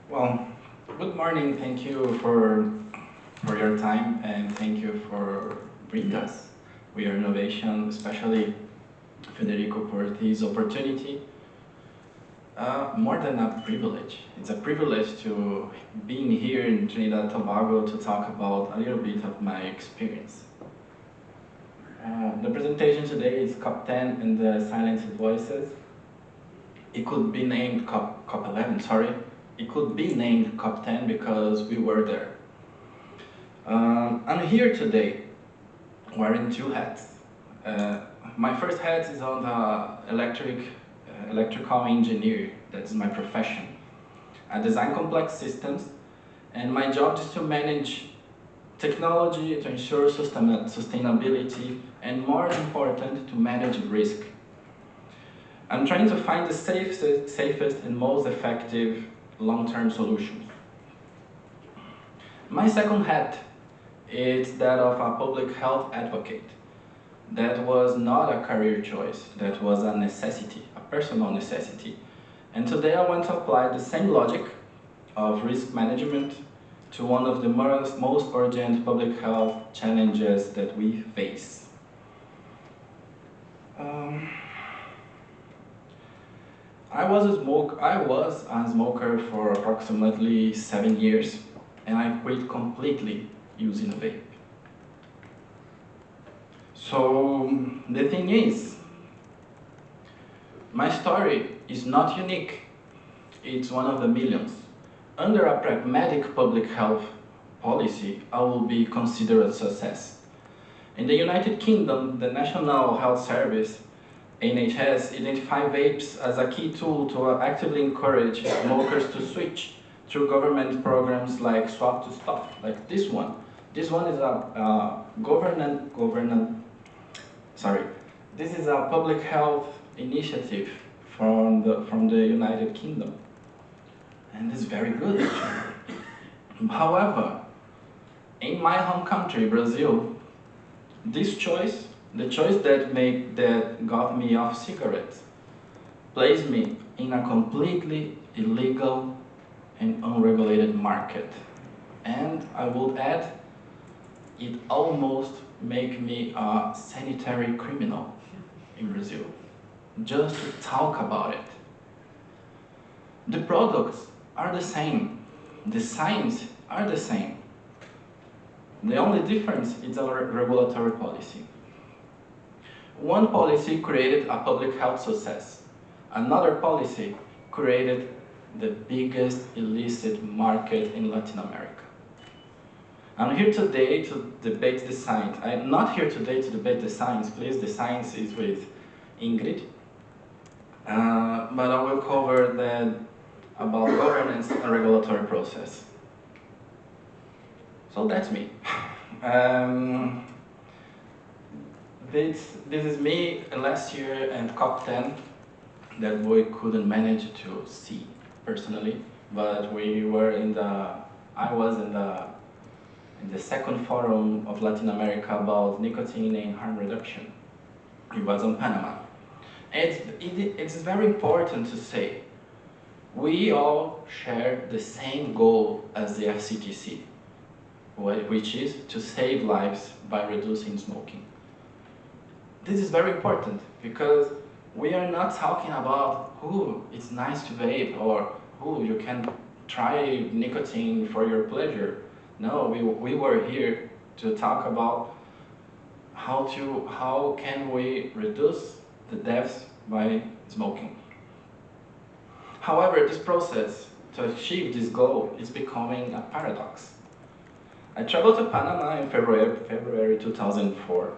Well, good morning. Thank you for your time and thank you for bringing us with your innovation, especially Federico for this opportunity. More than a privilege. It's a privilege to being here in Trinidad Tobago to talk about a little bit of my experience. The presentation today is COP10 and the Silenced Voices. It could be named COP11, sorry. It could be named COP10 because we were there. I'm here today wearing two hats. My first hat is on the electrical engineer, that's my profession. I design complex systems, and my job is to manage technology to ensure sustainability, and more important, to manage risk. I'm trying to find the safest and most effective long-term solutions. My second hat is that of a public health advocate. That was not a career choice, that was a necessity, a personal necessity. And today I want to apply the same logic of risk management to one of the most urgent public health challenges that we face. I was a smoker for approximately 7 years, and I quit completely using a vape. So the thing is, my story is not unique. It's one of the millions. Under a pragmatic public health policy, I will be considered a success. In the United Kingdom, the National Health Service, NHS, identified vapes as a key tool to actively encourage smokers to switch through government programs like Swap to Stop, like this one. This one is a This is a public health initiative from the United Kingdom, and it's very good actually. However, in my home country, Brazil, this choice, the choice that got me off cigarettes, placed me in a completely illegal and unregulated market. And I would add, it almost made me a sanitary criminal in Brazil, just to talk about it. The products are the same, the signs are the same. The only difference is our regulatory policy. One policy created a public health success. Another policy created the biggest illicit market in Latin America. I'm here today to debate the science. I'm not here today to debate the science, please. The science is with Ingrid. But I will cover about governance and regulatory process. So that's me. This is me last year at COP10 that we couldn't manage to see personally, but I was in the second forum of Latin America about nicotine and harm reduction. It was in Panama. It's very important to say, we all share the same goal as the FCTC, which is to save lives by reducing smoking. This is very important because we are not talking about, it's nice to vape, or you can try nicotine for your pleasure. No, we were here to talk about how can we reduce the deaths by smoking. However, this process to achieve this goal is becoming a paradox. I traveled to Panama in February 2004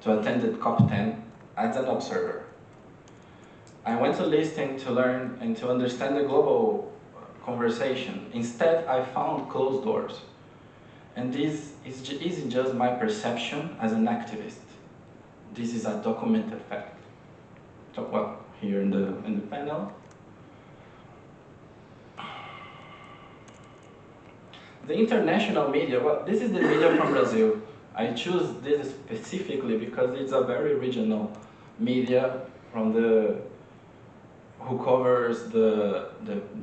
to attend the COP10 as an observer. I went to listen, to learn, and to understand the global conversation. Instead, I found closed doors. And this isn't just my perception as an activist. This is a documented fact. So, well, here in the panel. The international media, well, this is the media from Brazil. I choose this specifically because it's a very regional media from who covers the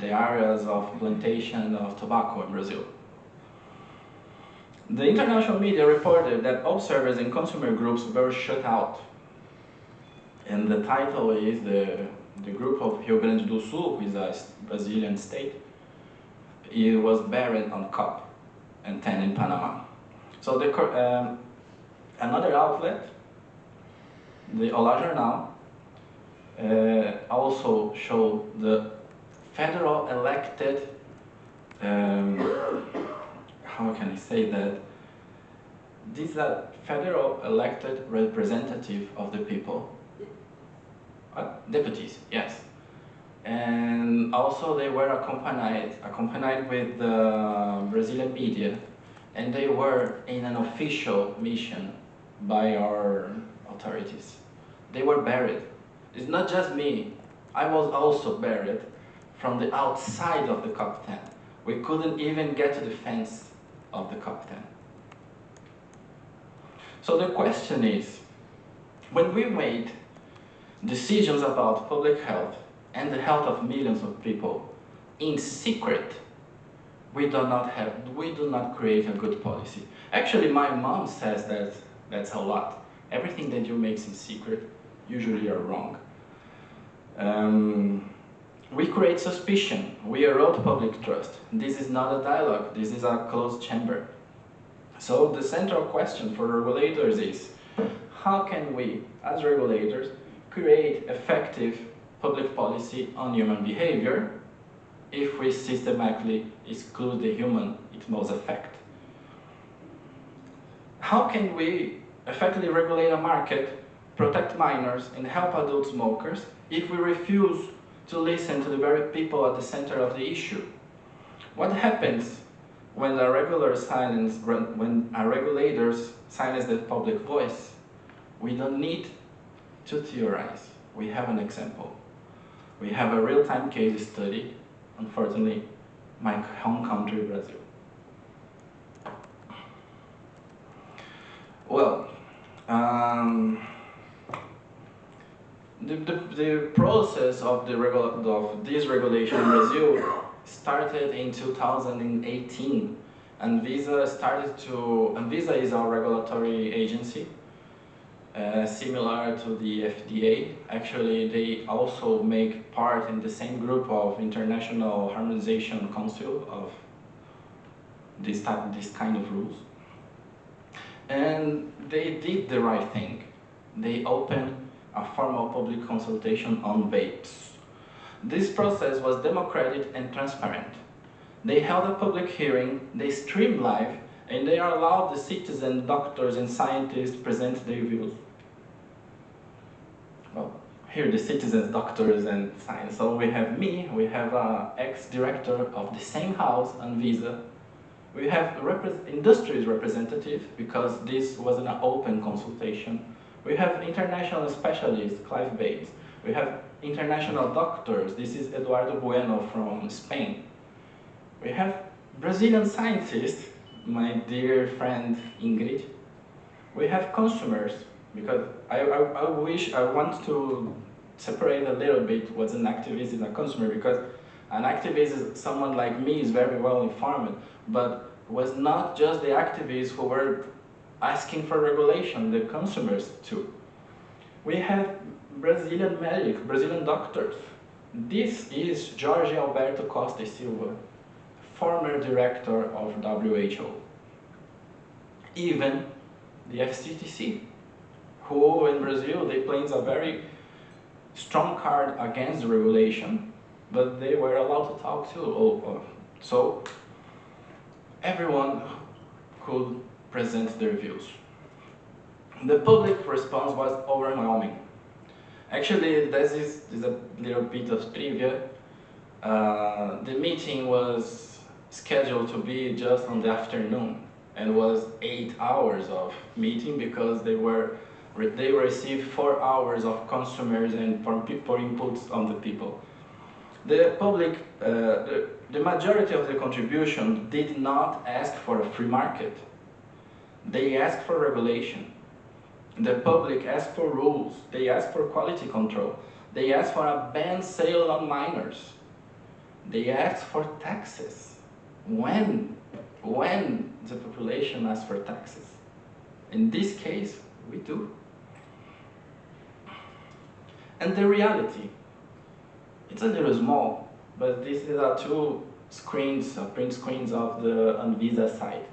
areas of plantation of tobacco in Brazil. The international media reported that observers and consumer groups were shut out. And the title is the group of Rio Grande do Sul, which is a Brazilian state. It was buried on COP and 10 in Panama. So another outlet, the Olá Jornal, also showed the federal elected, how can I say that? These are federal elected representative of the people. Deputies, yes. And also they were accompanied with the Brazilian media, and they were in an official mission by our authorities. They were buried. It's not just me. I was also buried from the outside of the COP10. We couldn't even get to the fence of the COP10. So the question is, when we made decisions about public health and the health of millions of people in secret, we do not create a good policy. Actually, my mom says that that's a lot. Everything that you make in secret usually are wrong. We create suspicion. We erode public trust. This is not a dialogue. This is a closed chamber. So the central question for regulators is, how can we, as regulators, create effective public policy on human behavior if we systematically exclude the human it most affect? How can we effectively regulate a market, protect minors, and help adult smokers if we refuse to listen to the very people at the center of the issue? What happens when a regulators silence the public voice? We don't need to theorize. We have an example. We have a real-time case study, unfortunately, my home country, Brazil. Well, the process of this regulation in Brazil started in 2018. Anvisa is our regulatory agency, similar to the FDA. Actually, they also make part in the same group of International Harmonization Council of this kind of rules. And they did the right thing. They opened a formal public consultation on vapes. This process was democratic and transparent. They held a public hearing, they streamed live, and they allowed the citizens, doctors, and scientists to present their views. Well, here the citizens, doctors, and science. So we have me, we have an ex-director of the same house, Anvisa. We have industries representative, because this was an open consultation. We have international specialists, Clive Bates. We have international doctors. This is Eduardo Bueno from Spain. We have Brazilian scientists, my dear friend Ingrid. We have consumers, because I want to separate a little bit what's an activist and a consumer, because an activist is someone like me, is very well informed, but was not just the activists who were asking for regulation, the consumers too. We have Brazilian medics, Brazilian doctors. This is Jorge Alberto Costa Silva, former director of WHO. Even the FCTC, who in Brazil, they plays a very strong card against the regulation, but they were allowed to talk too. So everyone could present their views. The public response was overwhelming. Actually, this is a little bit of trivia. The meeting was scheduled to be just on the afternoon, and was 8 hours of meeting, because they received 4 hours of consumers and for inputs on the people. The public, the majority of the contribution did not ask for a free market. They asked for regulation. The public asked for rules. They asked for quality control. They asked for a ban sale on minors. They asked for taxes. When the population asks for taxes? In this case, we do. And the reality, it's a little small, but these are two screens, print screens of the Anvisa site.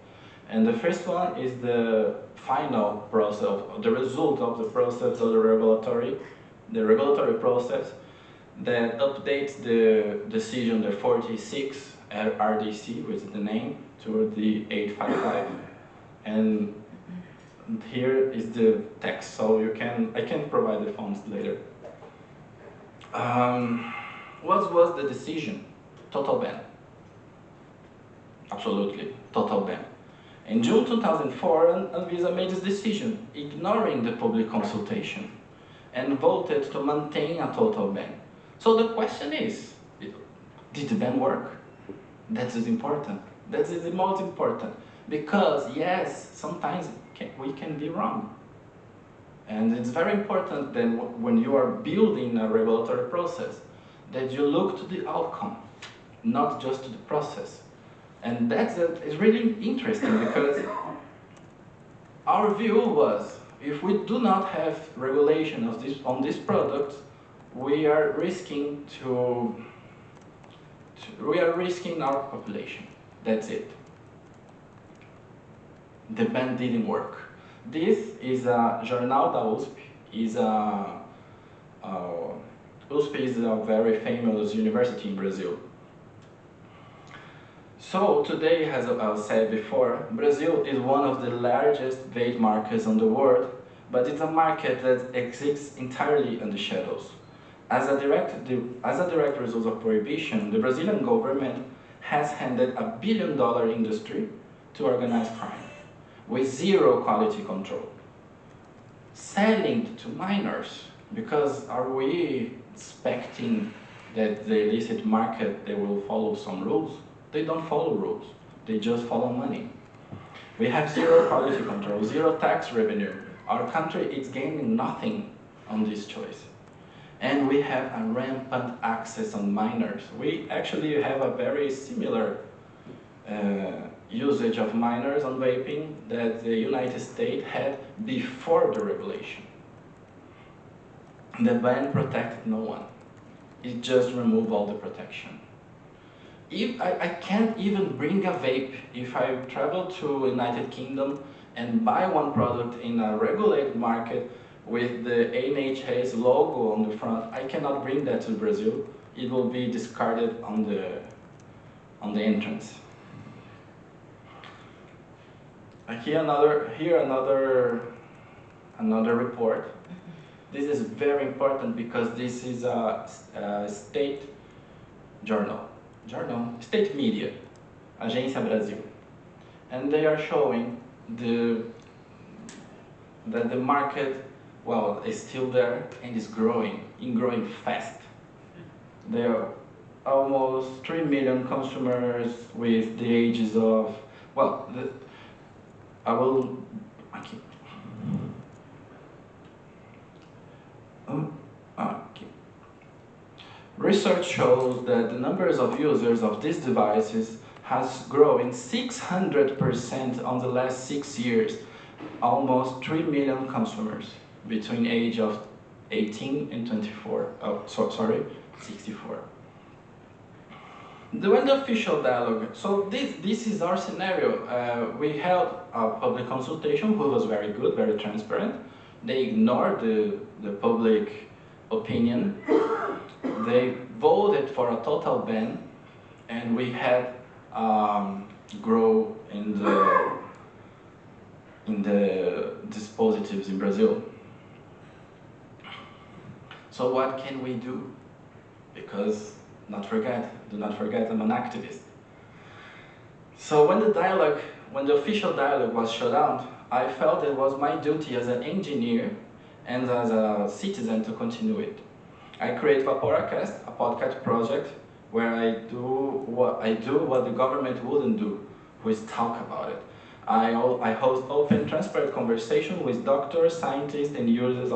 And the first one is the final process, the result of the process of the regulatory process that updates the decision, the 46 RDC, which is the name, to the 855. And here is the text, so I can provide the fonts later. What was the decision? Total ban. Absolutely, total ban. In June 2004, Anvisa made this decision, ignoring the public consultation, and voted to maintain a total ban. So the question is, did the ban work? That is important. That is the most important. Because yes, sometimes we can be wrong. And it's very important then when you are building a regulatory process that you look to the outcome, not just to the process. And it's really interesting because our view was, if we do not have regulation on this product, we are risking our population. That's it. The ban didn't work. This is a Jornal da USP is a very famous university in Brazil. So today, as I said before, Brazil is one of the largest vape markets in the world, but it's a market that exists entirely in the shadows. As a direct result of prohibition, the Brazilian government has handed $1 billion industry to organized crime, with zero quality control. Selling to minors, because are we expecting that the illicit market, they will follow some rules? They don't follow rules, they just follow money. We have zero quality control, zero tax revenue. Our country is gaining nothing on this choice. And we have a rampant access on minors. We actually have a very similar usage of minors on vaping that the United States had before the regulation. The ban protected no one. It just removed all the protection. If I can't even bring a vape. If I travel to United Kingdom and buy one product in a regulated market with the NHS logo on the front, I cannot bring that to Brazil. It will be discarded on the entrance. Here another report. This is very important because this is a state state media, Agência Brasil, and they are showing that the market, well, is still there and is growing fast. There are almost 3 million consumers with the ages of, well, okay. Research shows that the numbers of users of these devices has grown 600% on the last 6 years. Almost 3 million consumers between age of 18 and 24. 64. When the official dialogue, so this is our scenario. We held a public consultation, which was very good, very transparent. They ignored the public opinion. They voted for a total ban, and we had grow in the dispositives in Brazil. So what can we do? Because do not forget, I'm an activist. So when the official dialogue was shut down, I felt it was my duty as an engineer and as a citizen to continue it. I create Vaporacast, a podcast project where I do what the government wouldn't do, which is talk about it. I host open, transparent conversation with doctors, scientists, and users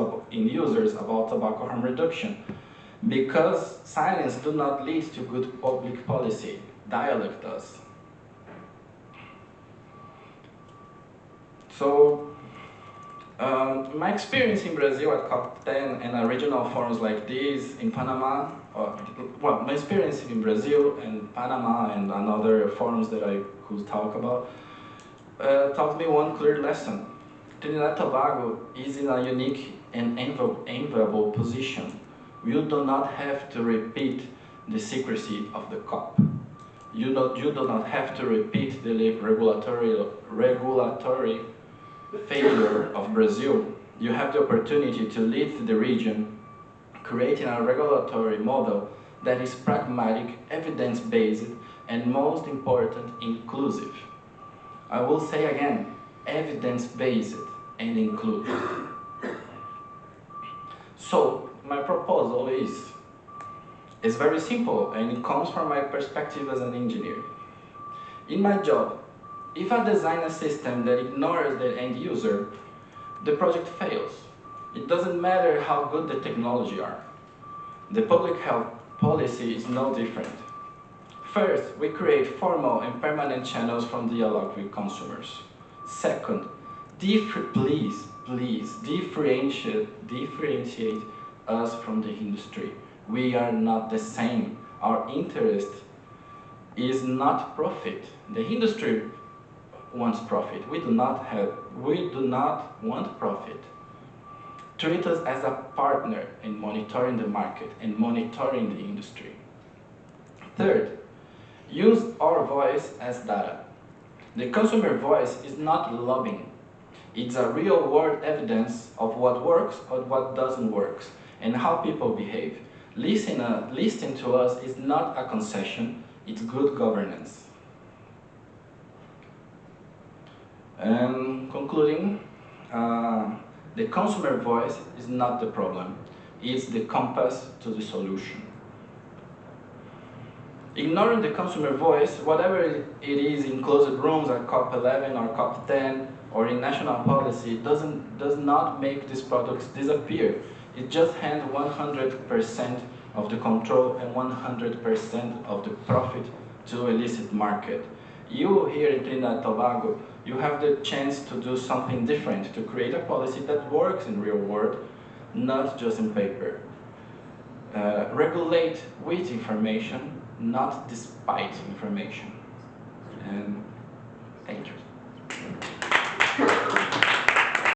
about tobacco harm reduction. Because silence does not lead to good public policy, dialogue does. So, my experience in Brazil at COP10 and regional forums like this in Panama, well, my experience in Brazil and Panama and another forums that I could talk about, taught me one clear lesson. Trinidad and Tobago is in a unique and enviable position. You do not have to repeat the secrecy of the COP. You do not have to repeat the regulatory failure of Brazil. You have the opportunity to lead the region, creating a regulatory model that is pragmatic, evidence-based, and most important, inclusive. I will say again, evidence-based and inclusive. So, my proposal is very simple, and it comes from my perspective as an engineer. In my job, if I design a system that ignores the end user, the project fails. It doesn't matter how good the technology are. The public health policy is no different. First, we create formal and permanent channels from dialogue with consumers. Second, please differentiate us from the industry. We are not the same. Our interest is not profit. The industry wants profit. We do not want profit. Treat us as a partner in monitoring the market and monitoring the industry. Third, use our voice as data. The consumer voice is not lobbying. It's a real-world evidence of what works or what doesn't work and how people behave. Listening to us is not a concession, it's good governance. And concluding, the consumer voice is not the problem, it's the compass to the solution. Ignoring the consumer voice, whatever it is in closed rooms at COP11 or COP10 or in national policy, does not make these products disappear. It just hands 100% of the control and 100% of the profit to illicit market. You here in Trinidad and Tobago, you have the chance to do something different, to create a policy that works in real world, not just in paper. Regulate with information, not despite information. And thank you.